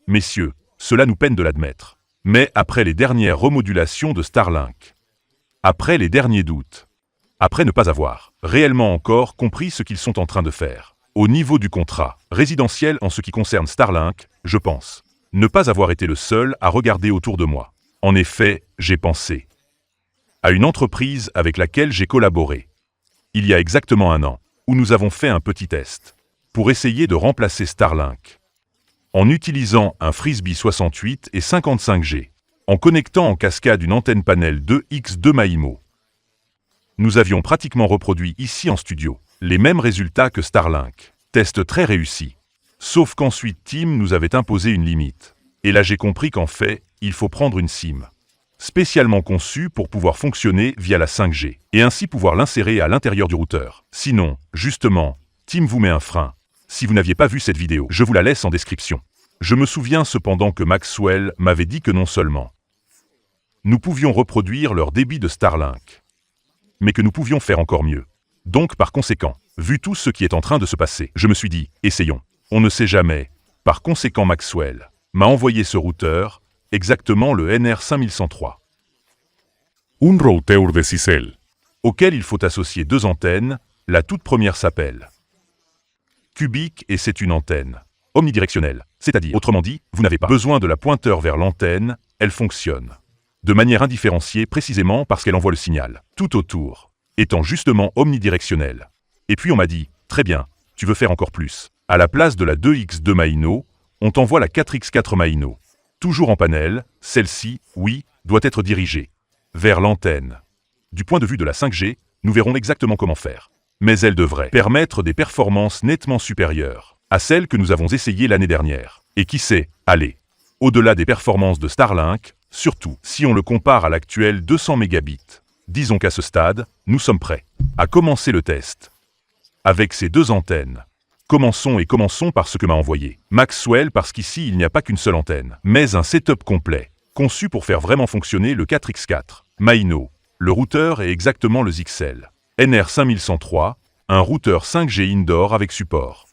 Messieurs, cela nous peine de l'admettre. Mais après les dernières remodulations de Starlink, après les derniers doutes, après ne pas avoir réellement encore compris ce qu'ils sont en train de faire, au niveau du contrat résidentiel en ce qui concerne Starlink, je pense ne pas avoir été le seul à regarder autour de moi. En effet, j'ai pensé à une entreprise avec laquelle j'ai collaboré il y a exactement 1 an, où nous avons fait un petit test pour essayer de remplacer Starlink en utilisant un Frisbee 68 et 55G, en connectant en cascade une antenne panel 2X2 MaIMO. Nous avions pratiquement reproduit ici en studio les mêmes résultats que Starlink. Test très réussi. Sauf qu'ensuite Tim nous avait imposé une limite. Et là j'ai compris qu'en fait, il faut prendre une SIM spécialement conçue pour pouvoir fonctionner via la 5G, et ainsi pouvoir l'insérer à l'intérieur du routeur. Sinon, justement, Tim vous met un frein. Si vous n'aviez pas vu cette vidéo, je vous la laisse en description. Je me souviens cependant que Maxwell m'avait dit que non seulement nous pouvions reproduire leur débit de Starlink, mais que nous pouvions faire encore mieux. Donc par conséquent, vu tout ce qui est en train de se passer, je me suis dit, essayons. On ne sait jamais. Par conséquent Maxwell m'a envoyé ce routeur, exactement le NR5103. Un routeur de Sisel, auquel il faut associer 2 antennes. La toute première s'appelle Cubic et c'est une antenne omnidirectionnelle. C'est-à-dire, autrement dit, vous n'avez pas besoin de la pointeur vers l'antenne, elle fonctionne de manière indifférenciée précisément parce qu'elle envoie le signal tout autour, étant justement omnidirectionnelle. Et puis on m'a dit, très bien, tu veux faire encore plus. À la place de la 2X2 MaINO, on t'envoie la 4X4 MaINO. Toujours en panel, celle-ci, oui, doit être dirigée vers l'antenne. Du point de vue de la 5G, nous verrons exactement comment faire. Mais elle devrait permettre des performances nettement supérieures à celles que nous avons essayées l'année dernière. Et qui sait, aller au-delà des performances de Starlink, surtout si on le compare à l'actuel 200 mégabits. Disons qu'à ce stade, nous sommes prêts à commencer le test avec ces 2 antennes. Commençons par ce que m'a envoyé Maxwell, parce qu'ici il n'y a pas qu'une seule antenne, mais un setup complet, conçu pour faire vraiment fonctionner le 4X4 MaINO. Le routeur est exactement le Zixel NR5103, un routeur 5G indoor avec support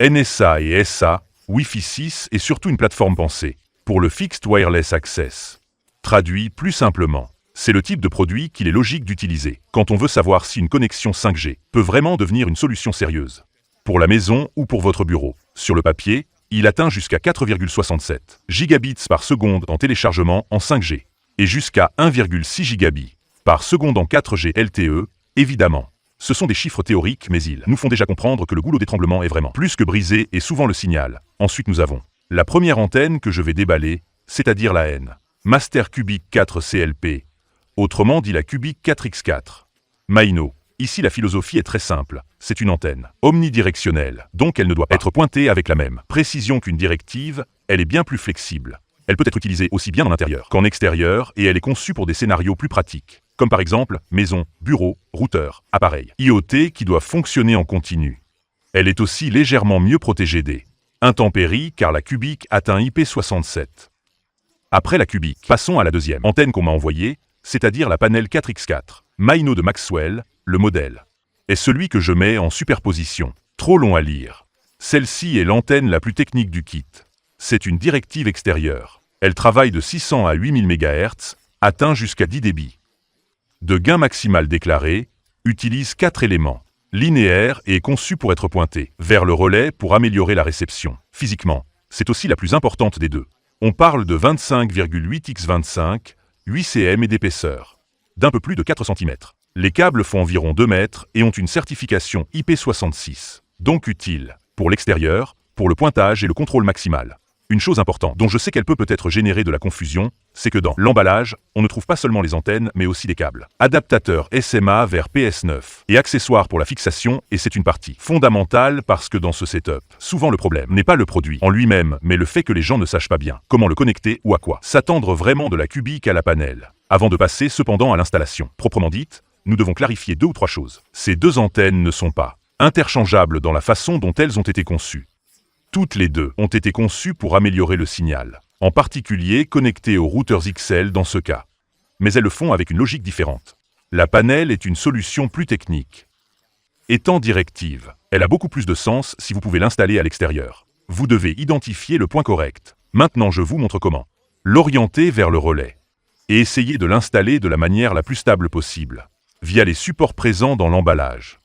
NSA et SA, Wi-Fi 6 et surtout une plateforme pensée pour le Fixed Wireless Access. Traduit plus simplement, c'est le type de produit qu'il est logique d'utiliser quand on veut savoir si une connexion 5G peut vraiment devenir une solution sérieuse. Pour la maison ou pour votre bureau. Sur le papier, il atteint jusqu'à 4,67 gigabits par seconde en téléchargement en 5G et jusqu'à 1,6 gigabits par seconde en 4G LTE, évidemment. Ce sont des chiffres théoriques, mais ils nous font déjà comprendre que le goulot d'étranglement est vraiment plus que brisé et souvent le signal. Ensuite nous avons la première antenne que je vais déballer, c'est-à-dire la N Master Cubic 4 CLP, autrement dit la Cubic 4X4 MaINO. Ici la philosophie est très simple, c'est une antenne omnidirectionnelle, donc elle ne doit pas être pointée avec la même précision qu'une directive, elle est bien plus flexible. Elle peut être utilisée aussi bien en intérieur qu'en extérieur et elle est conçue pour des scénarios plus pratiques, comme par exemple maison, bureau, routeur, appareil, IoT qui doivent fonctionner en continu. Elle est aussi légèrement mieux protégée des intempéries car la Cubic atteint IP67. Après la Cubic, passons à la deuxième antenne qu'on m'a envoyée, c'est-à-dire la panel 4X4 MaINO de Maxwell. Le modèle est celui que je mets en superposition. Trop long à lire. Celle-ci est l'antenne la plus technique du kit. C'est une directive extérieure. Elle travaille de 600 à 8000 MHz, atteint jusqu'à 10 dB. De gain maximal déclaré, utilise 4 éléments. Linéaire et est conçue pour être pointée vers le relais pour améliorer la réception. Physiquement, c'est aussi la plus importante des deux. On parle de 25,8 x 25, 8 cm et d'épaisseur, d'un peu plus de 4 cm. Les câbles font environ 2 mètres et ont une certification IP66, donc utile pour l'extérieur, pour le pointage et le contrôle maximal. Une chose importante dont je sais qu'elle peut peut-être générer de la confusion, c'est que dans l'emballage, on ne trouve pas seulement les antennes mais aussi des câbles. Adaptateurs SMA vers PS9 et accessoires pour la fixation, et c'est une partie fondamentale parce que dans ce setup, souvent le problème n'est pas le produit en lui-même mais le fait que les gens ne sachent pas bien comment le connecter ou à quoi s'attendre vraiment de la Cubic à la panel. Avant de passer cependant à l'installation proprement dite, nous devons clarifier 2 ou 3 choses. Ces 2 antennes ne sont pas interchangeables dans la façon dont elles ont été conçues. Toutes les 2 ont été conçues pour améliorer le signal, en particulier connectées aux routeurs XL dans ce cas. Mais elles le font avec une logique différente. La panel est une solution plus technique. Étant directive, elle a beaucoup plus de sens si vous pouvez l'installer à l'extérieur. Vous devez identifier le point correct Maintenant je vous montre comment. L'orienter vers le relais. Et essayer de l'installer de la manière la plus stable possible, via les supports présents dans l'emballage.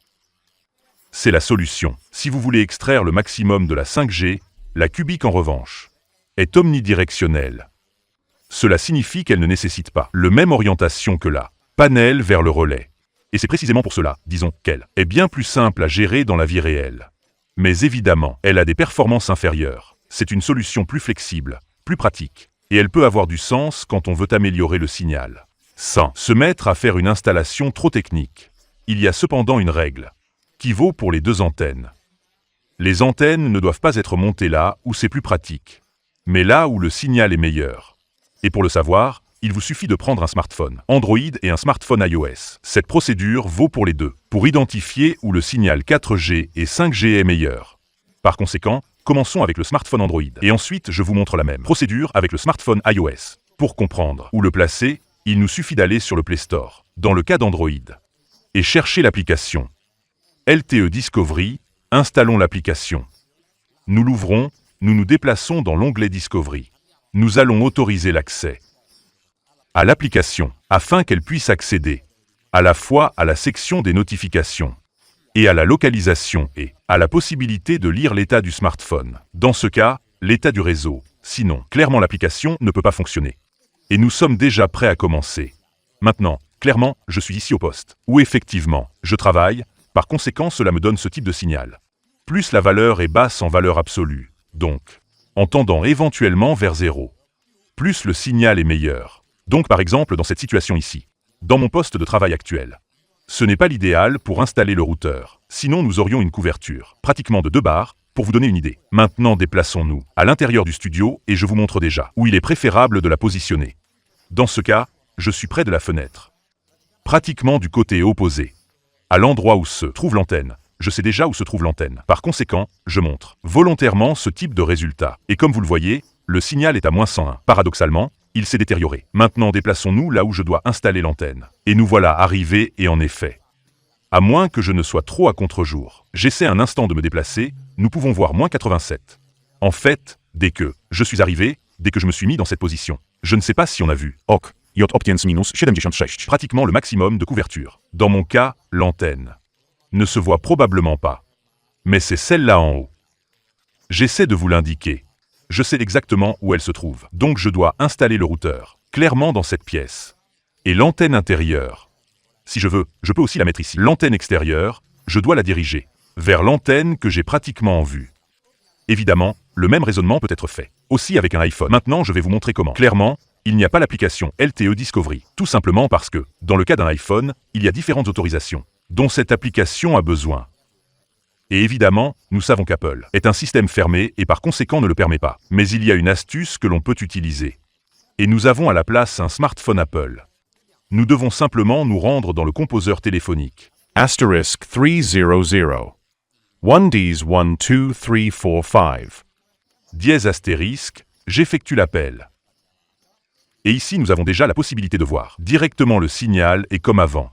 C'est la solution. Si vous voulez extraire le maximum de la 5G, la Cubic en revanche est omnidirectionnelle. Cela signifie qu'elle ne nécessite pas la même orientation que la panel vers le relais. Et c'est précisément pour cela, disons, qu'elle est bien plus simple à gérer dans la vie réelle. Mais évidemment, elle a des performances inférieures. C'est une solution plus flexible, plus pratique. Et elle peut avoir du sens quand on veut améliorer le signal, sans se mettre à faire une installation trop technique. Il y a cependant une règle, qui vaut pour les deux antennes. Les antennes ne doivent pas être montées là où c'est plus pratique, mais là où le signal est meilleur. Et pour le savoir, il vous suffit de prendre un smartphone Android et un smartphone iOS. Cette procédure vaut pour les deux, pour identifier où le signal 4G et 5G est meilleur. Par conséquent, commençons avec le smartphone Android. Et ensuite, je vous montre la même procédure avec le smartphone iOS. Pour comprendre où le placer, il nous suffit d'aller sur le Play Store, dans le cas d'Android, et chercher l'application LTE Discovery. Installons l'application. Nous l'ouvrons, nous nous déplaçons dans l'onglet Discovery. Nous allons autoriser l'accès à l'application, afin qu'elle puisse accéder à la fois à la section des notifications, et à la localisation et à la possibilité de lire l'état du smartphone. Dans ce cas, l'état du réseau. Sinon, clairement l'application ne peut pas fonctionner. Et nous sommes déjà prêts à commencer. Maintenant, clairement, je suis ici au poste, où effectivement, je travaille, par conséquent cela me donne ce type de signal. Plus la valeur est basse en valeur absolue, donc, en tendant éventuellement vers 0. Plus le signal est meilleur. Donc par exemple dans cette situation ici, dans mon poste de travail actuel. Ce n'est pas l'idéal pour installer le routeur, sinon nous aurions une couverture, pratiquement de 2 barres, pour vous donner une idée. Maintenant déplaçons-nous à l'intérieur du studio et je vous montre déjà où il est préférable de la positionner. Dans ce cas, je suis près de la fenêtre. Pratiquement du côté opposé. À l'endroit où se trouve l'antenne. Je sais déjà où se trouve l'antenne. Par conséquent, je montre volontairement ce type de résultat. Et comme vous le voyez, le signal est à -101. Paradoxalement, il s'est détérioré. Maintenant déplaçons-nous là où je dois installer l'antenne. Et nous voilà arrivés et en effet. À moins que je ne sois trop à contre-jour. J'essaie un instant de me déplacer, nous pouvons voir -87. En fait, dès que je suis arrivé, dès que je me suis mis dans cette position, je ne sais pas si on a vu. Ok, J-76. Pratiquement le maximum de couverture. Dans mon cas, l'antenne ne se voit probablement pas. Mais c'est celle-là en haut. J'essaie de vous l'indiquer. Je sais exactement où elle se trouve. Donc je dois installer le routeur, clairement dans cette pièce. Et l'antenne intérieure. Si je veux, je peux aussi la mettre ici. L'antenne extérieure, je dois la diriger vers l'antenne que j'ai pratiquement en vue. Évidemment, le même raisonnement peut être fait aussi avec un iPhone. Maintenant, je vais vous montrer comment. Clairement, il n'y a pas l'application LTE Discovery. Tout simplement parce que, dans le cas d'un iPhone, il y a différentes autorisations dont cette application a besoin. Et évidemment, nous savons qu'Apple est un système fermé et par conséquent ne le permet pas. Mais il y a une astuce que l'on peut utiliser. Et nous avons à la place un smartphone Apple. Nous devons simplement nous rendre dans le composeur téléphonique. Asterisk 300. 1Ds 1 2 3 4 5. Dièse astérisque, j'effectue l'appel. Et ici nous avons déjà la possibilité de voir directement le signal et comme avant.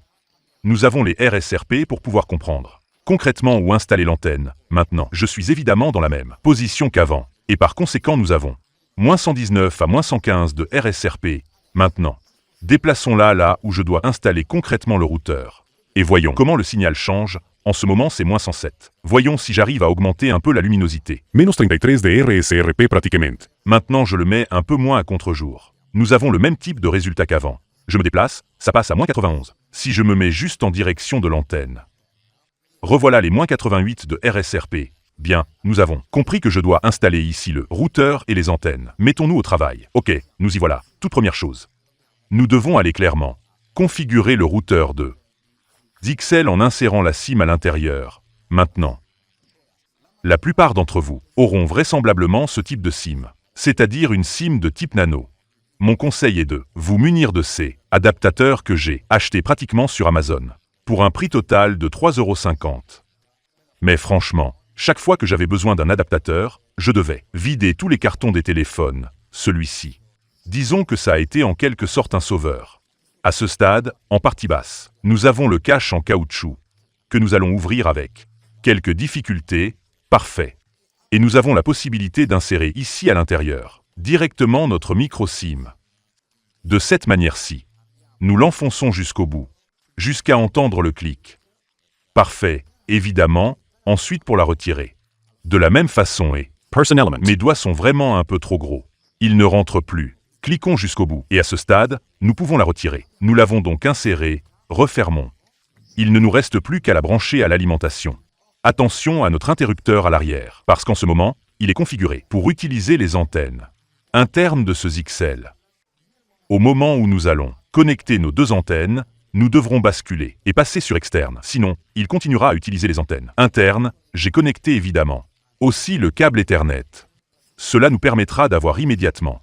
Nous avons les RSRP pour pouvoir comprendre concrètement où installer l'antenne. Maintenant, je suis évidemment dans la même position qu'avant. Et par conséquent nous avons -119 à -115 de RSRP. Maintenant, déplaçons-la là où je dois installer concrètement le routeur. Et voyons comment le signal change. En ce moment, c'est -107. Voyons si j'arrive à augmenter un peu la luminosité. -33 de RSRP pratiquement. Maintenant, je le mets un peu moins à contre-jour. Nous avons le même type de résultat qu'avant. Je me déplace, ça passe à -91. Si je me mets juste en direction de l'antenne. Revoilà les -88 de RSRP. Bien, nous avons compris que je dois installer ici le routeur et les antennes. Mettons-nous au travail. Ok, nous y voilà. Toute première chose. Nous devons aller clairement configurer le routeur de Dixel en insérant la SIM à l'intérieur. Maintenant. La plupart d'entre vous auront vraisemblablement ce type de SIM, c'est-à-dire une SIM de type nano. Mon conseil est de vous munir de ces adaptateurs que j'ai achetés pratiquement sur Amazon, pour un prix total de 3,50 €. Mais franchement, chaque fois que j'avais besoin d'un adaptateur, je devais vider tous les cartons des téléphones, celui-ci. Disons que ça a été en quelque sorte un sauveur. À ce stade, en partie basse, nous avons le cache en caoutchouc, que nous allons ouvrir avec quelques difficultés, parfait. Et nous avons la possibilité d'insérer ici à l'intérieur directement notre micro-SIM. De cette manière-ci, nous l'enfonçons jusqu'au bout, jusqu'à entendre le clic. Parfait, évidemment, ensuite pour la retirer. De la même façon Person element. mes doigts sont vraiment un peu trop gros. Ils ne rentrent plus. Cliquons jusqu'au bout. Et à ce stade, nous pouvons la retirer. Nous l'avons donc insérée, refermons. Il ne nous reste plus qu'à la brancher à l'alimentation. Attention à notre interrupteur à l'arrière, parce qu'en ce moment, il est configuré pour utiliser les antennes internes de ce ZXL. Au moment où nous allons connecter nos deux antennes, nous devrons basculer et passer sur externe. Sinon, il continuera à utiliser les antennes internes. J'ai connecté évidemment aussi le câble Ethernet. Cela nous permettra d'avoir immédiatement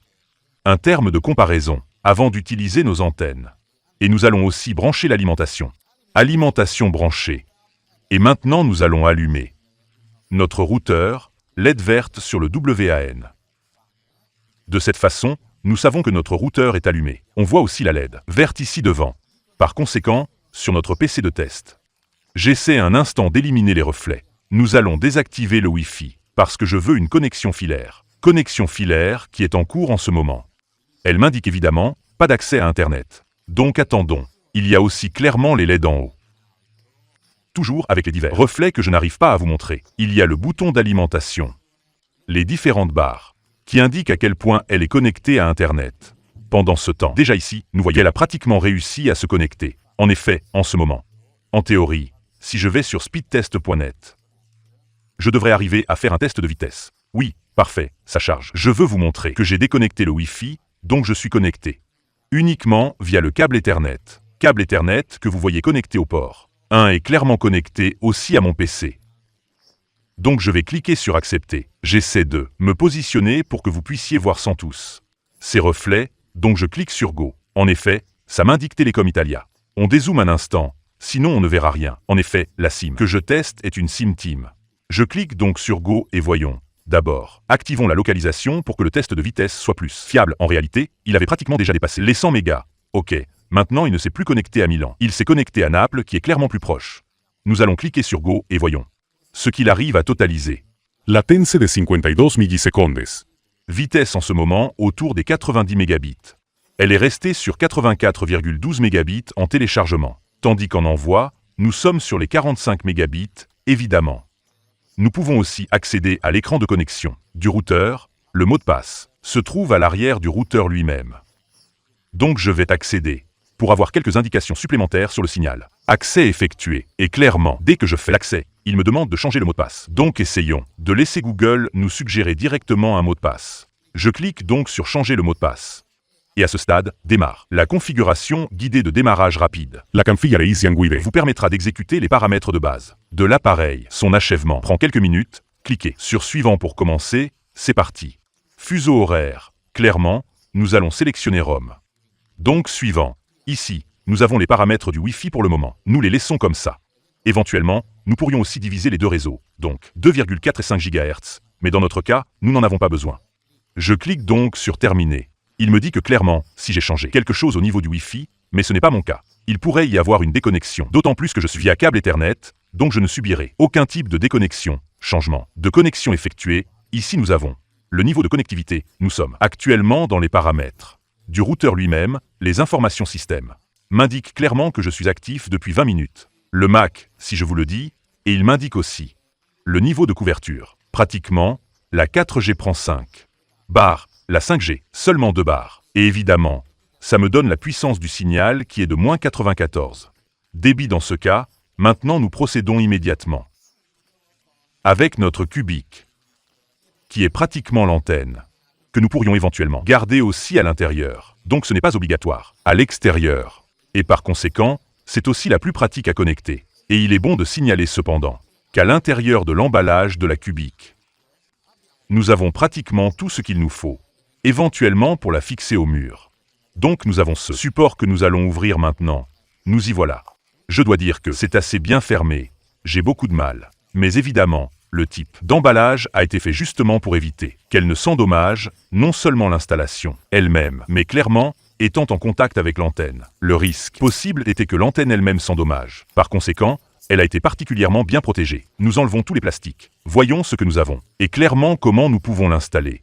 un terme de comparaison avant d'utiliser nos antennes. Et nous allons aussi brancher l'alimentation. Alimentation branchée. Et maintenant nous allons allumer notre routeur LED verte sur le WAN. De cette façon, nous savons que notre routeur est allumé. On voit aussi la LED verte ici devant. Par conséquent, sur notre PC de test, j'essaie un instant d'éliminer les reflets. Nous allons désactiver le Wi-Fi, parce que je veux une connexion filaire. Connexion filaire qui est en cours en ce moment. Elle m'indique évidemment pas d'accès à Internet. Donc attendons. Il y a aussi clairement les LED en haut. Toujours avec les divers reflets que je n'arrive pas à vous montrer. Il y a le bouton d'alimentation. Les différentes barres, qui indiquent à quel point elle est connectée à Internet. Pendant ce temps, déjà ici, nous voyons qu'elle a pratiquement réussi à se connecter. En effet, en ce moment. En théorie, si je vais sur speedtest.net, je devrais arriver à faire un test de vitesse. Oui, parfait, ça charge. Je veux vous montrer que j'ai déconnecté le Wi-Fi, donc je suis connecté. Uniquement via le câble Ethernet. Câble Ethernet que vous voyez connecté au port 1 est clairement connecté aussi à mon PC. Donc je vais cliquer sur accepter. J'essaie de me positionner pour que vous puissiez voir sans tous ces reflets, donc je clique sur Go. En effet, ça m'indique Telecom Italia. On dézoome un instant, sinon on ne verra rien. En effet, la SIM que je teste est une SIM Team. Je clique donc sur Go et voyons. D'abord, activons la localisation pour que le test de vitesse soit plus fiable. En réalité, il avait pratiquement déjà dépassé les 100 mégas. Ok, maintenant il ne s'est plus connecté à Milan. Il s'est connecté à Naples qui est clairement plus proche. Nous allons cliquer sur Go et voyons ce qu'il arrive à totaliser. Latence de 52 millisecondes. Vitesse en ce moment autour des 90 mégabits. Elle est restée sur 84,12 mégabits en téléchargement, tandis qu'en envoi, nous sommes sur les 45 mégabits, évidemment. Nous pouvons aussi accéder à l'écran de connexion du routeur. Le mot de passe se trouve à l'arrière du routeur lui-même. Donc je vais accéder pour avoir quelques indications supplémentaires sur le signal. Accès effectué. Et clairement, dès que je fais l'accès, il me demande de changer le mot de passe. Donc essayons de laisser Google nous suggérer directement un mot de passe. Je clique donc sur changer le mot de passe. Et à ce stade, démarre. La configuration guidée de démarrage rapide. La configuration guidée Vous permettra d'exécuter les paramètres de base de l'appareil. Son achèvement prend quelques minutes. Cliquez sur suivant pour commencer. C'est parti. Fuseau horaire. Clairement, nous allons sélectionner Rome. Donc suivant. Ici, nous avons les paramètres du Wi-Fi pour le moment. Nous les laissons comme ça. Éventuellement, nous pourrions aussi diviser les deux réseaux, donc 2,4 et 5 GHz, mais dans notre cas, nous n'en avons pas besoin. Je clique donc sur Terminer. Il me dit que clairement, si j'ai changé quelque chose au niveau du Wi-Fi, mais ce n'est pas mon cas. Il pourrait y avoir une déconnexion, d'autant plus que je suis via câble Ethernet, donc je ne subirai aucun type de déconnexion. Changement de connexion effectué. Ici nous avons le niveau de connectivité. Nous sommes actuellement dans les paramètres du routeur lui-même. Les informations système m'indiquent clairement que je suis actif depuis 20 minutes. Le Mac, si je vous le dis, et il m'indique aussi le niveau de couverture. Pratiquement, la 4G prend 5 bars, la 5G, seulement 2 bars. Et évidemment, ça me donne la puissance du signal qui est de moins 94 débit dans ce cas. Maintenant, nous procédons immédiatement avec notre cubique, qui est pratiquement l'antenne, que nous pourrions éventuellement garder aussi à l'intérieur. Donc ce n'est pas obligatoire. À l'extérieur. Et par conséquent, c'est aussi la plus pratique à connecter. Et il est bon de signaler cependant qu'à l'intérieur de l'emballage de la cubique, nous avons pratiquement tout ce qu'il nous faut, éventuellement pour la fixer au mur. Donc nous avons ce support que nous allons ouvrir maintenant. Nous y voilà. Je dois dire que c'est assez bien fermé. J'ai beaucoup de mal. Mais évidemment, le type d'emballage a été fait justement pour éviter qu'elle ne s'endommage, non seulement l'installation elle-même, mais clairement, étant en contact avec l'antenne. Le risque possible était que l'antenne elle-même s'endommage. Par conséquent, elle a été particulièrement bien protégée. Nous enlevons tous les plastiques. Voyons ce que nous avons. Et clairement comment nous pouvons l'installer.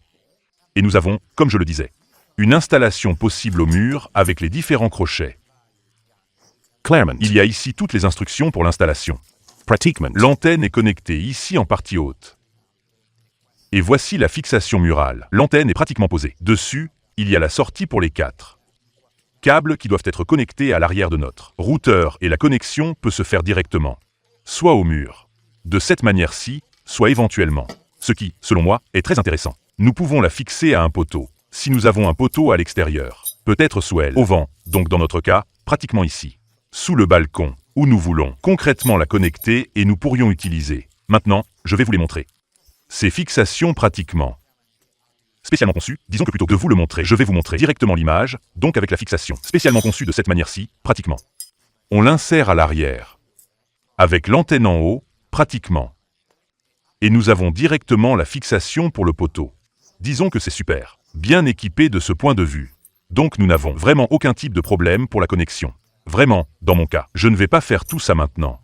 Et nous avons, comme je le disais, une installation possible au mur avec les différents crochets. Clarement. Il y a ici toutes les instructions pour l'installation. Pratiquement. L'antenne est connectée ici en partie haute. Et voici la fixation murale. L'antenne est pratiquement posée. Dessus, il y a la sortie pour les 4 câbles qui doivent être connectés à l'arrière de notre routeur et la connexion peut se faire directement, soit au mur, de cette manière-ci, soit éventuellement. Ce qui, selon moi, est très intéressant. Nous pouvons la fixer à un poteau. Si nous avons un poteau à l'extérieur, peut-être sous elle, au vent, donc dans notre cas, pratiquement ici, sous le balcon, où nous voulons concrètement la connecter et nous pourrions utiliser. Maintenant, je vais vous les montrer. Ces fixations pratiquement spécialement conçues, disons que plutôt que de vous le montrer, je vais vous montrer directement l'image, donc avec la fixation spécialement conçue de cette manière-ci, pratiquement. On l'insère à l'arrière, avec l'antenne en haut, pratiquement. Et nous avons directement la fixation pour le poteau. Disons que c'est super, bien équipé de ce point de vue. Donc nous n'avons vraiment aucun type de problème pour la connexion. Vraiment, dans mon cas, je ne vais pas faire tout ça maintenant.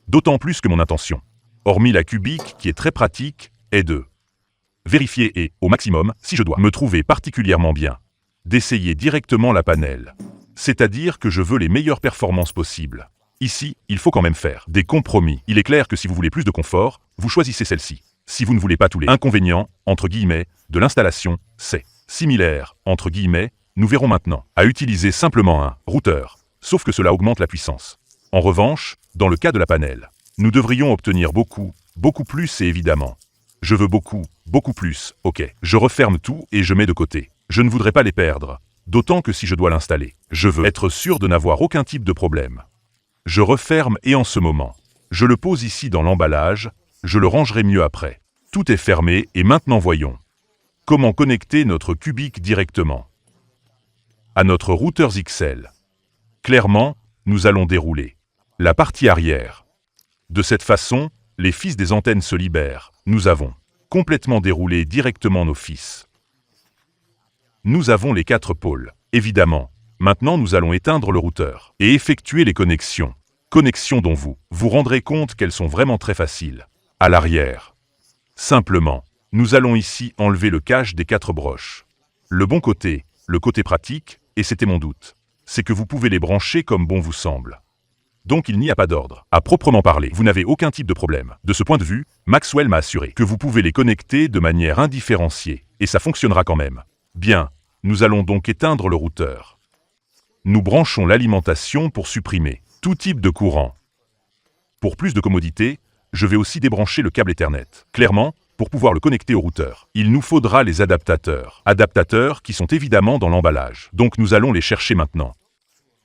D'autant plus que mon intention, hormis la cubique qui est très pratique, est de vérifier et, au maximum, si je dois me trouver particulièrement bien, d'essayer directement la panel. C'est-à-dire que je veux les meilleures performances possibles. Ici, il faut quand même faire des compromis. Il est clair que si vous voulez plus de confort, vous choisissez celle-ci. Si vous ne voulez pas tous les inconvénients, entre guillemets, de l'installation, c'est similaire, entre guillemets, nous verrons maintenant, à utiliser simplement un routeur, sauf que cela augmente la puissance. En revanche, dans le cas de la panel, nous devrions obtenir beaucoup plus et évidemment, je veux beaucoup plus, ok. Je referme tout et je mets de côté. Je ne voudrais pas les perdre, d'autant que si je dois l'installer, je veux être sûr de n'avoir aucun type de problème. Je referme et en ce moment, je le pose ici dans l'emballage, je le rangerai mieux après. Tout est fermé et maintenant voyons comment connecter notre cubique directement à notre routeur XL. Clairement, nous allons dérouler la partie arrière. De cette façon, les fils des antennes se libèrent. Nous avons complètement déroulé directement nos fils. Nous avons les 4 pôles. Évidemment, maintenant nous allons éteindre le routeur et effectuer les connexions. Connexions dont vous vous rendrez compte qu'elles sont vraiment très faciles. À l'arrière. Simplement, nous allons ici enlever le cache des 4 broches. Le bon côté, le côté pratique, et c'était mon doute, c'est que vous pouvez les brancher comme bon vous semble. Donc il n'y a pas d'ordre. À proprement parler, vous n'avez aucun type de problème. De ce point de vue, Maxwell m'a assuré que vous pouvez les connecter de manière indifférenciée, et ça fonctionnera quand même. Bien, nous allons donc éteindre le routeur. Nous branchons l'alimentation pour supprimer tout type de courant. Pour plus de commodité, je vais aussi débrancher le câble Ethernet. Clairement, pour pouvoir le connecter au routeur, il nous faudra les adaptateurs. Adaptateurs qui sont évidemment dans l'emballage. Donc nous allons les chercher maintenant.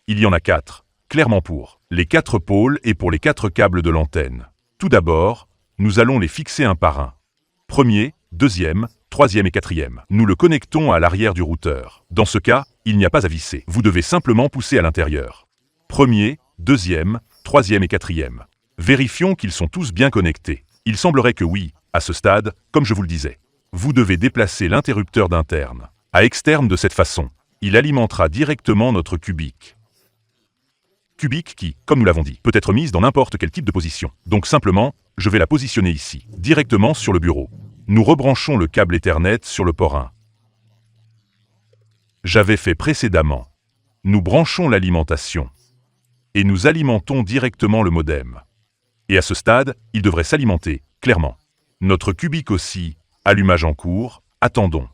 Il y en a 4. Clairement pour les 4 pôles et pour les 4 câbles de l'antenne. Tout d'abord, nous allons les fixer un par un. Premier, deuxième, troisième et quatrième. Nous le connectons à l'arrière du routeur. Dans ce cas, il n'y a pas à visser. Vous devez simplement pousser à l'intérieur. Premier, deuxième, troisième et quatrième. Vérifions qu'ils sont tous bien connectés. Il semblerait que oui, à ce stade, comme je vous le disais. Vous devez déplacer l'interrupteur d'interne à externe de cette façon. Il alimentera directement notre cubique. Cubique qui, comme nous l'avons dit, peut être mise dans n'importe quel type de position. Donc simplement, je vais la positionner ici, directement sur le bureau. Nous rebranchons le câble Ethernet sur le port 1. J'avais fait précédemment. Nous branchons l'alimentation. Et nous alimentons directement le modem. Et à ce stade, il devrait s'alimenter, clairement. Notre cubique aussi, allumage en cours, attendons.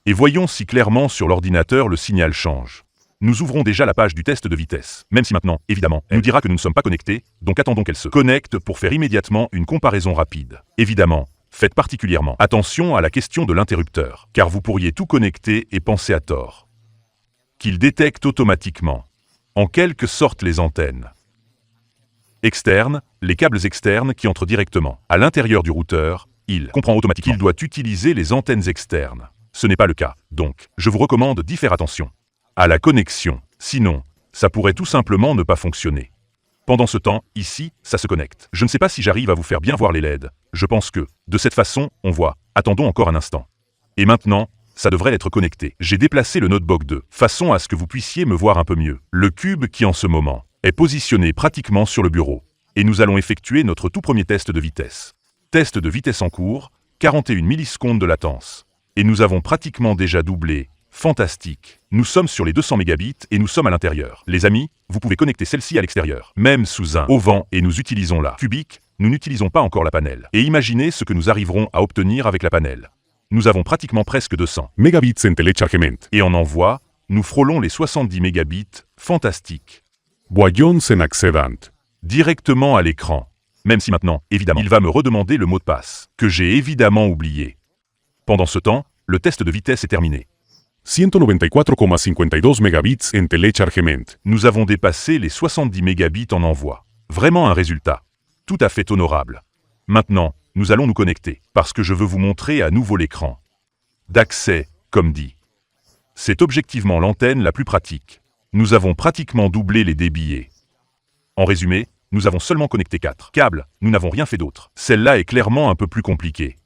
Et voyons si clairement sur l'ordinateur le signal change. Nous ouvrons déjà la page du test de vitesse, même si maintenant, évidemment, elle nous dira que nous ne sommes pas connectés, donc attendons qu'elle se connecte pour faire immédiatement une comparaison rapide. Évidemment, faites particulièrement attention à la question de l'interrupteur, car vous pourriez tout connecter et penser à tort. Qu'il détecte automatiquement, en quelque sorte les antennes externes, les câbles externes qui entrent directement à l'intérieur du routeur, il comprend automatiquement qu'il doit utiliser les antennes externes. Ce n'est pas le cas, donc je vous recommande d'y faire attention à la connexion, sinon, ça pourrait tout simplement ne pas fonctionner. Pendant ce temps, ici, ça se connecte. Je ne sais pas si j'arrive à vous faire bien voir les LED. Je pense que, de cette façon, on voit. Attendons encore un instant. Et maintenant, ça devrait être connecté. J'ai déplacé le notebook de façon à ce que vous puissiez me voir un peu mieux. Le cube qui, en ce moment, est positionné pratiquement sur le bureau. Et nous allons effectuer notre tout premier test de vitesse. Test de vitesse en cours, 41 millisecondes de latence. Et nous avons pratiquement déjà doublé. Fantastique. Nous sommes sur les 200 mégabits et nous sommes à l'intérieur. Les amis, vous pouvez connecter celle-ci à l'extérieur. Même sous un auvent et nous utilisons la cubique, nous n'utilisons pas encore la panel. Et imaginez ce que nous arriverons à obtenir avec la panel. Nous avons pratiquement presque 200 megabits en telechargement. Et en envoi, nous frôlons les 70 mégabits. Fantastique. Voyons en accédant. Directement à l'écran. Même si maintenant, évidemment, il va me redemander le mot de passe, que j'ai évidemment oublié. Pendant ce temps, le test de vitesse est terminé. 194,52 megabits en telechargement. Nous avons dépassé les 70 mégabits en envoi. Vraiment un résultat. Tout à fait honorable. Maintenant, nous allons nous connecter, parce que je veux vous montrer à nouveau l'écran d'accès, comme dit. C'est objectivement l'antenne la plus pratique. Nous avons pratiquement doublé les débits. En résumé, nous avons seulement connecté 4 câbles, nous n'avons rien fait d'autre. Celle-là est clairement un peu plus compliquée.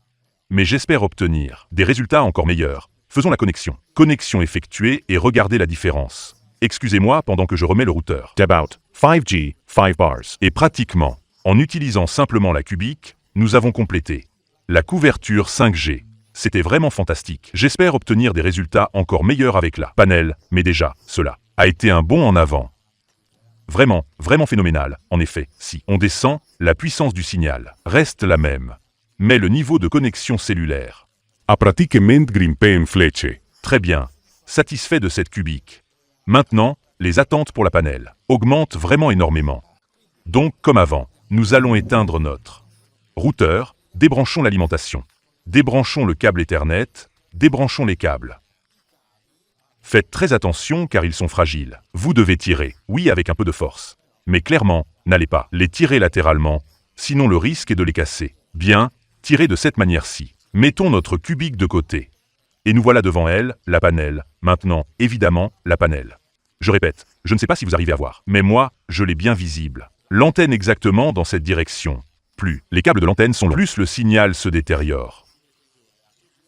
Mais j'espère obtenir des résultats encore meilleurs. Faisons la connexion. Connexion effectuée et regardez la différence. Excusez-moi pendant que je remets le routeur. About 5G, 5 bars. Et pratiquement, en utilisant simplement la cubique, nous avons complété la couverture 5G. C'était vraiment fantastique. J'espère obtenir des résultats encore meilleurs avec la panel, mais déjà, cela a été un bond en avant. Vraiment, vraiment phénoménal. En effet, si on descend, la puissance du signal reste la même. Mais le niveau de connexion cellulaire A pratiquement grimpé en flèche. Très bien. Satisfait de cette cubique. Maintenant, les attentes pour la panel augmentent vraiment énormément. Donc, comme avant, nous allons éteindre notre routeur, débranchons l'alimentation. Débranchons le câble Ethernet, débranchons les câbles. Faites très attention car ils sont fragiles. Vous devez tirer, oui avec un peu de force. Mais clairement, n'allez pas les tirer latéralement, sinon le risque est de les casser. Bien, tirez de cette manière-ci. Mettons notre cubique de côté. Et nous voilà devant elle, la panel. Maintenant, évidemment, la panel. Je répète, je ne sais pas si vous arrivez à voir, mais moi, je l'ai bien visible. L'antenne exactement dans cette direction. Plus les câbles de l'antenne sont longs, plus le signal se détériore.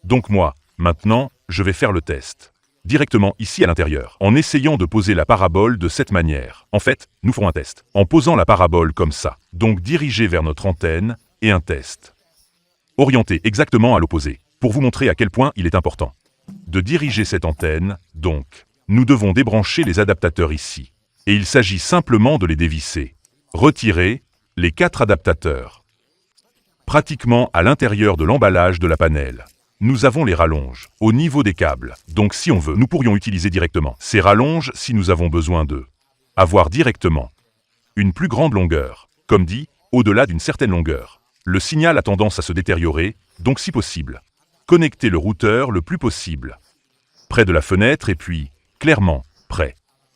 Donc moi, maintenant, je vais faire le test. Directement ici à l'intérieur, en essayant de poser la parabole de cette manière. En fait, nous ferons un test. En posant la parabole comme ça. Donc dirigé vers notre antenne, et un test. Orienté exactement à l'opposé, pour vous montrer à quel point il est important de diriger cette antenne, donc, nous devons débrancher les adaptateurs ici. Et il s'agit simplement de les dévisser. Retirer les 4 adaptateurs. Pratiquement à l'intérieur de l'emballage de la panel. Nous avons les rallonges au niveau des câbles. Donc si on veut, nous pourrions utiliser directement ces rallonges si nous avons besoin d'eux. Avoir directement une plus grande longueur. Comme dit, au-delà d'une certaine longueur. Le signal a tendance à se détériorer, donc si possible, connectez le routeur le plus possible. Près de la fenêtre et puis, clairement, près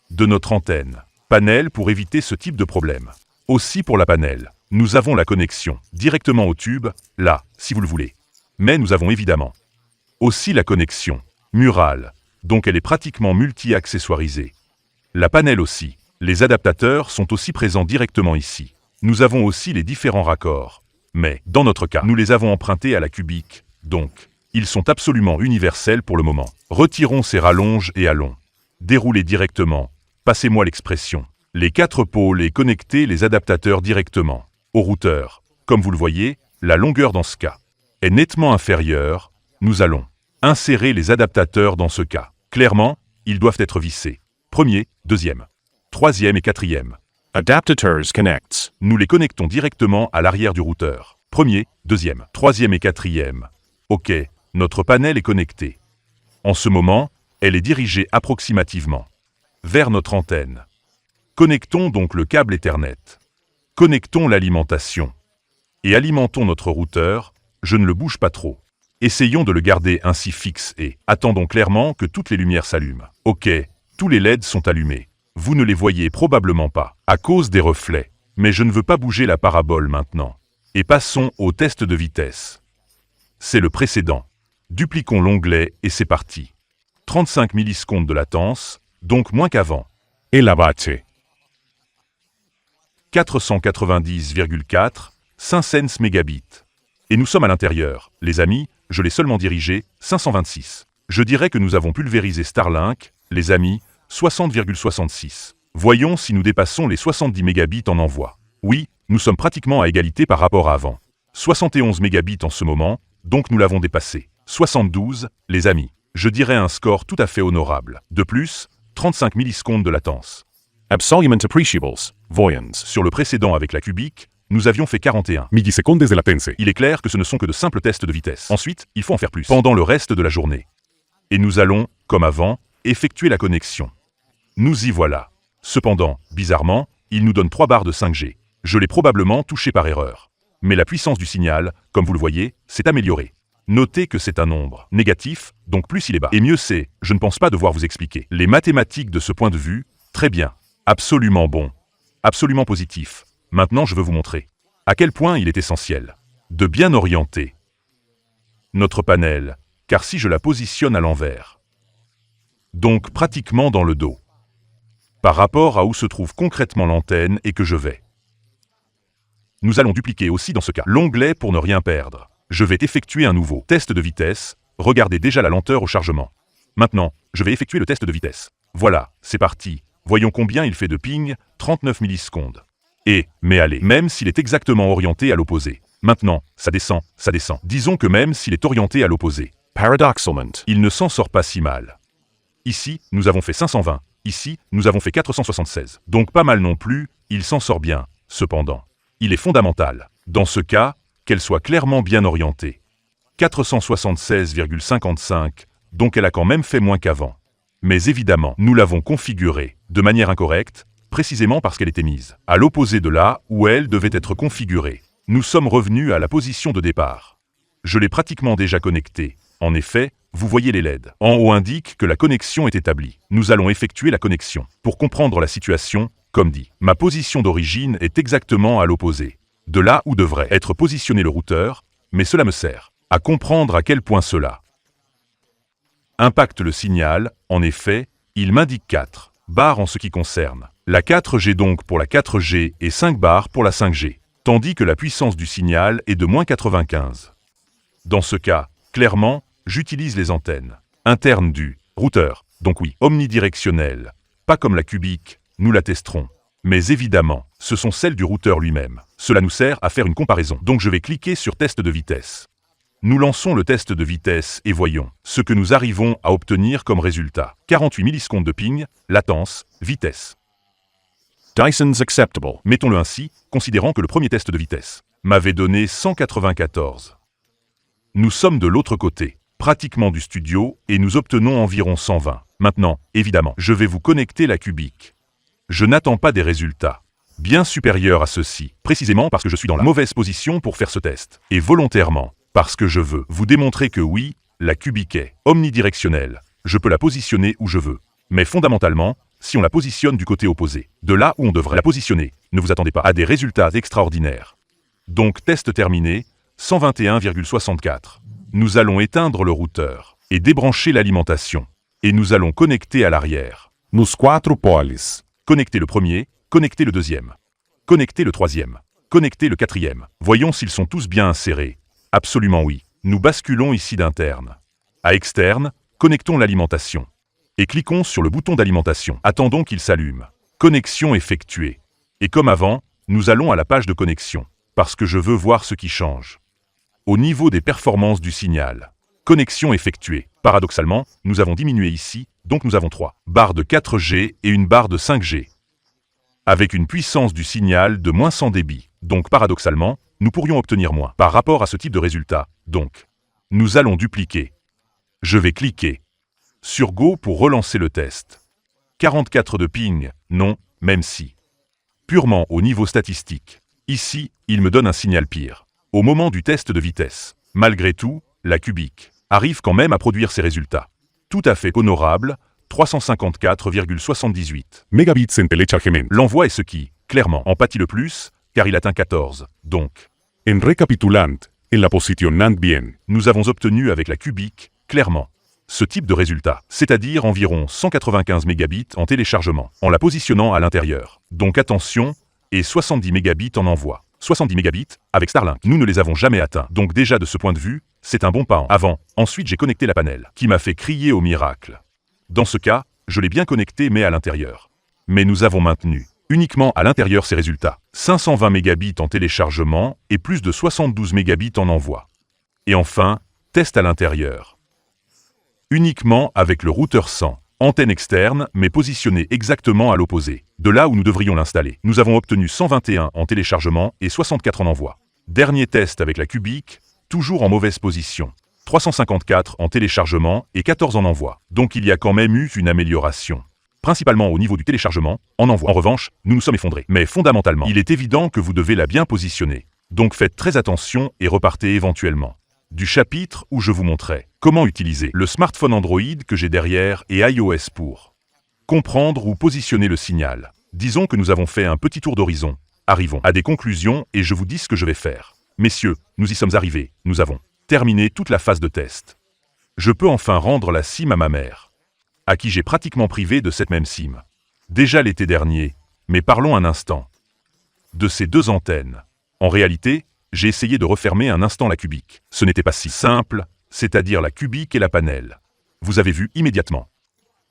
de notre antenne. Panel pour éviter ce type de problème. Aussi pour la panel, nous avons la connexion directement au tube, là, si vous le voulez. Mais nous avons évidemment aussi la connexion murale, donc elle est pratiquement multi-accessoirisée. La panel aussi. Les adaptateurs sont aussi présents directement ici. Nous avons aussi les différents raccords. Mais, dans notre cas, nous les avons empruntés à la cubique, donc, ils sont absolument universels pour le moment. Retirons ces rallonges et allons dérouler directement, passez-moi l'expression, les 4 pôles et connecter les adaptateurs directement au routeur. Comme vous le voyez, la longueur dans ce cas est nettement inférieure. Nous allons insérer les adaptateurs dans ce cas. Clairement, ils doivent être vissés. Premier, deuxième, troisième et quatrième. Adaptators connects. Nous les connectons directement à l'arrière du routeur. Premier, deuxième, troisième et quatrième. Ok, notre panel est connecté. En ce moment, elle est dirigée approximativement vers notre antenne. Connectons donc le câble Ethernet. Connectons l'alimentation. Et alimentons notre routeur, je ne le bouge pas trop. Essayons de le garder ainsi fixe et attendons clairement que toutes les lumières s'allument. Ok, tous les LED sont allumés. Vous ne les voyez probablement pas, à cause des reflets. Mais je ne veux pas bouger la parabole maintenant. Et passons au test de vitesse. C'est le précédent. Dupliquons l'onglet et c'est parti. 35 millisecondes de latence, donc moins qu'avant. Et la bache. 490,4, 500 mégabits. Et nous sommes à l'intérieur. Les amis, je l'ai seulement dirigé, 526. Je dirais que nous avons pulvérisé Starlink, les amis, 60,66. Voyons si nous dépassons les 70 mégabits en envoi. Oui, nous sommes pratiquement à égalité par rapport à avant. 71 mégabits en ce moment, donc nous l'avons dépassé. 72, les amis. Je dirais un score tout à fait honorable. De plus, 35 millisecondes de latence. Absolument appreciables, voyons. Sur le précédent avec la cubique, nous avions fait 41. Millisecondes de latence. Il est clair que ce ne sont que de simples tests de vitesse. Ensuite, il faut en faire plus pendant le reste de la journée. Et nous allons, comme avant, effectuer la connexion. Nous y voilà. Cependant, bizarrement, il nous donne 3 barres de 5G. Je l'ai probablement touché par erreur. Mais la puissance du signal, comme vous le voyez, s'est améliorée. Notez que c'est un nombre négatif, donc plus il est bas. Et mieux c'est, je ne pense pas devoir vous expliquer. Les mathématiques de ce point de vue, très bien. Absolument bon. Absolument positif. Maintenant je veux vous montrer à quel point il est essentiel de bien orienter notre panel, car si je la positionne à l'envers, donc pratiquement dans le dos, par rapport à où se trouve concrètement l'antenne et que je vais. Nous allons dupliquer aussi dans ce cas l'onglet pour ne rien perdre. Je vais effectuer un nouveau test de vitesse. Regardez déjà la lenteur au chargement. Maintenant, je vais effectuer le test de vitesse. Voilà, c'est parti. Voyons combien il fait de ping, 39 millisecondes. Mais allez, même s'il est exactement orienté à l'opposé. Maintenant, ça descend, ça descend. Disons que même s'il est orienté à l'opposé, Paradoxalement, il ne s'en sort pas si mal. Ici, nous avons fait 520. Ici, nous avons fait 476. Donc pas mal non plus, il s'en sort bien. Cependant, il est fondamental, dans ce cas, qu'elle soit clairement bien orientée. 476,55, donc elle a quand même fait moins qu'avant. Mais évidemment, nous l'avons configurée de manière incorrecte, précisément parce qu'elle était mise à l'opposé de là où elle devait être configurée. Nous sommes revenus à la position de départ. Je l'ai pratiquement déjà connectée. En effet, vous voyez les LED. En haut indique que la connexion est établie. Nous allons effectuer la connexion. Pour comprendre la situation, comme dit, ma position d'origine est exactement à l'opposé de là où devrait être positionné le routeur, mais cela me sert à comprendre à quel point cela impacte le signal. En effet, il m'indique 4 barres en ce qui concerne la 4G, donc pour la 4G, et 5 barres pour la 5G, tandis que la puissance du signal est de moins 95. Dans ce cas, clairement, j'utilise les antennes internes du routeur, donc oui, omnidirectionnelles, pas comme la cubique, nous la testerons. Mais évidemment, ce sont celles du routeur lui-même. Cela nous sert à faire une comparaison. Donc je vais cliquer sur test de vitesse. Nous lançons le test de vitesse et voyons ce que nous arrivons à obtenir comme résultat. 48 millisecondes de ping, latence, vitesse. Dyson's acceptable. Mettons-le ainsi, considérant que le premier test de vitesse m'avait donné 194. Nous sommes de l'autre côté, pratiquement du studio, et nous obtenons environ 120. Maintenant, évidemment, je vais vous connecter la cubique. Je n'attends pas des résultats bien supérieurs à ceux-ci, précisément parce que je suis dans la mauvaise position pour faire ce test, et volontairement, parce que je veux vous démontrer que oui, la cubique est omnidirectionnelle. Je peux la positionner où je veux. Mais fondamentalement, si on la positionne du côté opposé, de là où on devrait la positionner, ne vous attendez pas à des résultats extraordinaires. Donc test terminé, 121,64. Nous allons éteindre le routeur et débrancher l'alimentation. Et nous allons connecter à l'arrière. Nos 4 polis. Connecter le premier, connecter le deuxième. Connecter le troisième. Connecter le quatrième. Voyons s'ils sont tous bien insérés. Absolument oui. Nous basculons ici d'interne à externe, connectons l'alimentation. Et cliquons sur le bouton d'alimentation. Attendons qu'il s'allume. Connexion effectuée. Et comme avant, nous allons à la page de connexion, parce que je veux voir ce qui change. Au niveau des performances du signal. Connexion effectuée. Paradoxalement, nous avons diminué ici, donc nous avons 3 barres de 4G et une barre de 5G. Avec une puissance du signal de moins 100 dB. Donc paradoxalement, nous pourrions obtenir moins par rapport à ce type de résultat. Donc, nous allons dupliquer. Je vais cliquer sur Go pour relancer le test. 44 de ping, non, même si. Purement au niveau statistique. Ici, il me donne un signal pire. Au moment du test de vitesse. Malgré tout, la cubique arrive quand même à produire ses résultats. Tout à fait honorable, 354,78 Megabits en téléchargement. L'envoi est ce qui, clairement, en pâtit le plus, car il atteint 14. Donc, En recapitulant, en la positionnant bien. nous avons obtenu avec la cubique, clairement, ce type de résultat, c'est-à-dire environ 195 mégabits en téléchargement, en la positionnant à l'intérieur. Donc attention, et 70 mégabits en envoi. 70 mégabits, avec Starlink, nous ne les avons jamais atteints. Donc déjà de ce point de vue, c'est un bon pas en avant. Ensuite j'ai connecté la panel, qui m'a fait crier au miracle. Dans ce cas, je l'ai bien connecté mais à l'intérieur. Mais nous avons maintenu uniquement à l'intérieur ces résultats. 520 mégabits en téléchargement et plus de 72 mégabits en envoi. Et enfin, Test à l'intérieur. Uniquement avec le routeur 100. Antenne externe, mais positionnée exactement à l'opposé, de là où nous devrions l'installer. Nous avons obtenu 121 en téléchargement et 64 en envoi. Dernier test avec la Cubic, toujours en mauvaise position. 354 en téléchargement et 14 en envoi. Donc il y a quand même eu une amélioration. Principalement au niveau du téléchargement, en envoi. En revanche, nous nous sommes effondrés. Mais fondamentalement, il est évident que vous devez la bien positionner. Donc faites très attention et repartez éventuellement du chapitre où je vous montrais comment utiliser le smartphone Android que j'ai derrière et iOS pour comprendre ou positionner le signal. Disons que nous avons fait un petit tour d'horizon. Arrivons à des conclusions et je vous dis ce que je vais faire. Messieurs, nous y sommes arrivés. Nous avons terminé toute la phase de test. Je peux enfin rendre la SIM à ma mère, à qui j'ai pratiquement privé de cette même SIM. Déjà l'été dernier, mais parlons un instant de ces deux antennes. En réalité, j'ai essayé de refermer un instant la Cubic. Ce n'était pas si simple, c'est-à-dire la Cubic et la panel. Vous avez vu immédiatement.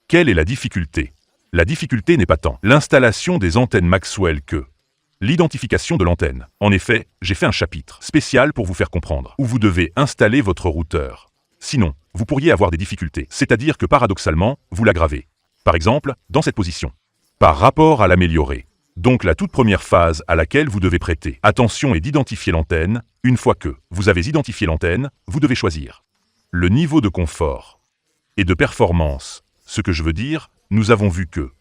Quelle est la difficulté? La difficulté n'est pas tant l'installation des antennes Maxwell que l'identification de l'antenne. En effet, j'ai fait un chapitre spécial pour vous faire comprendre où vous devez installer votre routeur. Sinon, vous pourriez avoir des difficultés, c'est-à-dire que paradoxalement, vous l'aggravez. Par exemple, dans cette position. Par rapport à l'améliorer. Donc la toute première phase à laquelle vous devez prêter attention est d'identifier l'antenne. Une fois que vous avez identifié l'antenne, vous devez choisir le niveau de confort et de performance. Ce que je veux dire, nous avons vu que,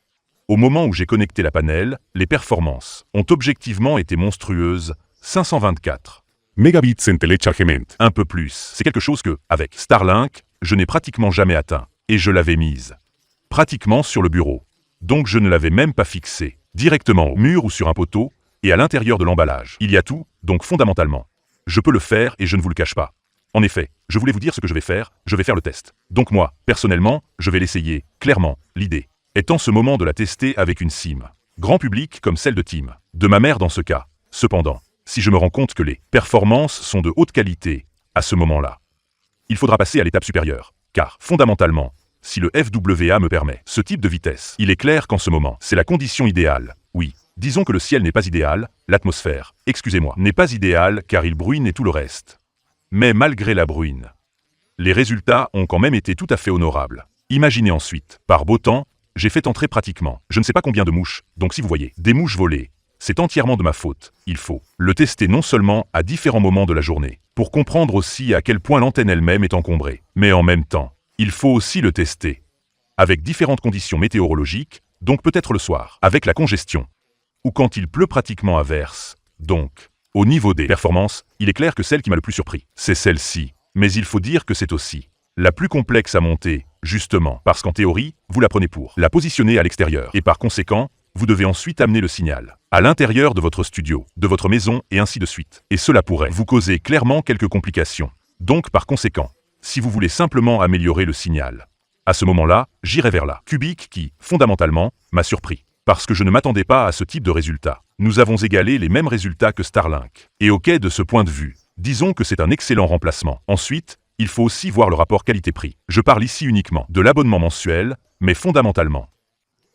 au moment où j'ai connecté la panel, les performances ont objectivement été monstrueuses, 524 Megabits en téléchargement. un peu plus. C'est quelque chose que, avec Starlink, je n'ai pratiquement jamais atteint. Et je l'avais mise pratiquement sur le bureau. Donc je ne l'avais même pas fixée directement au mur ou sur un poteau, et à l'intérieur de l'emballage. Il y a tout, donc fondamentalement. Je peux le faire et je ne vous le cache pas. En effet, je voulais vous dire ce que je vais faire le test. Donc moi, personnellement, je vais l'essayer, clairement. L'idée est en ce moment de la tester avec une SIM. Grand public comme celle de Tim. De ma mère dans ce cas. Cependant, si je me rends compte que les performances sont de haute qualité, à ce moment-là, il faudra passer à l'étape supérieure. Car, fondamentalement, si le FWA me permet ce type de vitesse, il est clair qu'en ce moment, c'est la condition idéale. Oui, disons que le ciel n'est pas idéal, l'atmosphère, excusez-moi, n'est pas idéale car il bruine et tout le reste. Mais malgré la bruine, les résultats ont quand même été tout à fait honorables. Imaginez ensuite, par beau temps, j'ai fait entrer pratiquement, je ne sais pas combien de mouches, donc si vous voyez, des mouches volées, c'est entièrement de ma faute. Il faut le tester non seulement à différents moments de la journée, pour comprendre aussi à quel point l'antenne elle-même est encombrée, mais en même temps, il faut aussi le tester avec différentes conditions météorologiques, donc peut-être le soir, avec la congestion, ou quand il pleut pratiquement à verse. Donc, au niveau des performances, il est clair que celle qui m'a le plus surpris, c'est celle-ci. Mais il faut dire que c'est aussi la plus complexe à monter, justement, parce qu'en théorie, vous la prenez pour la positionner à l'extérieur, et par conséquent, vous devez ensuite amener le signal à l'intérieur de votre studio, de votre maison, et ainsi de suite. Et cela pourrait vous causer clairement quelques complications. Donc, par conséquent, si vous voulez simplement améliorer le signal, à ce moment-là, j'irai vers la Cubic qui, fondamentalement, m'a surpris. Parce que je ne m'attendais pas à ce type de résultat. Nous avons égalé les mêmes résultats que Starlink. Et ok, de ce point de vue, disons que c'est un excellent remplacement. Ensuite, il faut aussi voir le rapport qualité-prix. Je parle ici uniquement de l'abonnement mensuel, mais fondamentalement.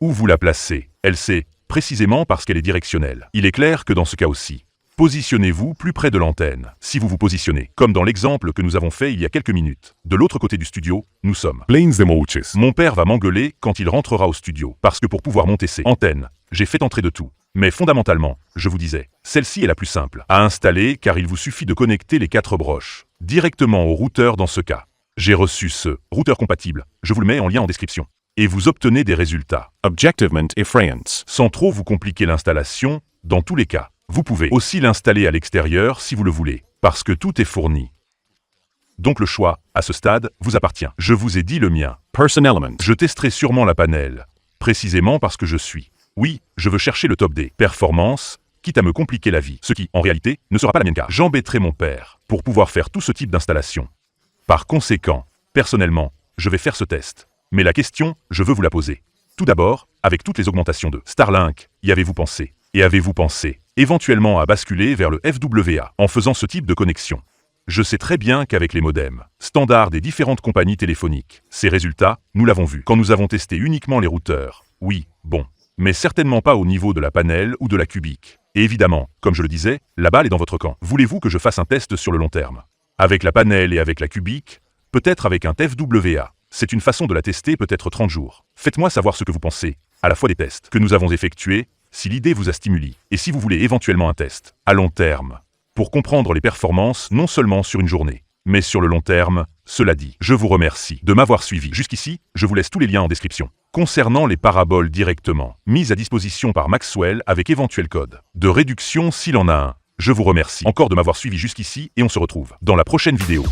Où vous la placez, elle sait, précisément parce qu'elle est directionnelle. Il est clair que dans ce cas aussi, positionnez-vous plus près de l'antenne. Si vous vous positionnez, comme dans l'exemple que nous avons fait il y a quelques minutes, de l'autre côté du studio, nous sommes. Plains de mouches. Mon père va m'engueuler quand il rentrera au studio, parce que pour pouvoir monter ces antennes, j'ai fait entrer de tout. Mais fondamentalement, je vous disais, celle-ci est la plus simple à installer car il vous suffit de connecter les 4 broches directement au routeur dans ce cas. J'ai reçu ce routeur compatible, je vous le mets en lien en description. Et vous obtenez des résultats. Objectivement effrayants. Sans trop vous compliquer l'installation, dans tous les cas. Vous pouvez aussi l'installer à l'extérieur si vous le voulez, parce que tout est fourni. Donc le choix, à ce stade, vous appartient. Je vous ai dit le mien. Person element. Je testerai sûrement la panel, précisément parce que je suis. Oui, je veux chercher le top des performances, quitte à me compliquer la vie, ce qui, en réalité, ne sera pas la mienne car j'embêterai mon père pour pouvoir faire tout ce type d'installation. Par conséquent, personnellement, je vais faire ce test. Mais la question, je veux vous la poser. Tout d'abord, avec toutes les augmentations de Starlink, y avez-vous pensé? Et avez-vous pensé, éventuellement, à basculer vers le FWA en faisant ce type de connexion? Je sais très bien qu'avec les modems standards des différentes compagnies téléphoniques, ces résultats, nous l'avons vu quand nous avons testé uniquement les routeurs. Oui, bon. Mais certainement pas au niveau de la panel ou de la Cubic. Et évidemment, comme je le disais, la balle est dans votre camp. Voulez-vous que je fasse un test sur le long terme? Avec la panel et avec la cubique, peut-être avec un FWA. C'est une façon de la tester, peut-être 30 jours. Faites-moi savoir ce que vous pensez, à la fois des tests que nous avons effectués, si l'idée vous a stimulé, et si vous voulez éventuellement un test à long terme, pour comprendre les performances non seulement sur une journée, mais sur le long terme. Cela dit, je vous remercie de m'avoir suivi jusqu'ici, je vous laisse tous les liens en description. Concernant les paraboles directement, mises à disposition par Maxwell avec éventuel code de réduction s'il en a un. Je vous remercie encore de m'avoir suivi jusqu'ici et on se retrouve dans la prochaine vidéo.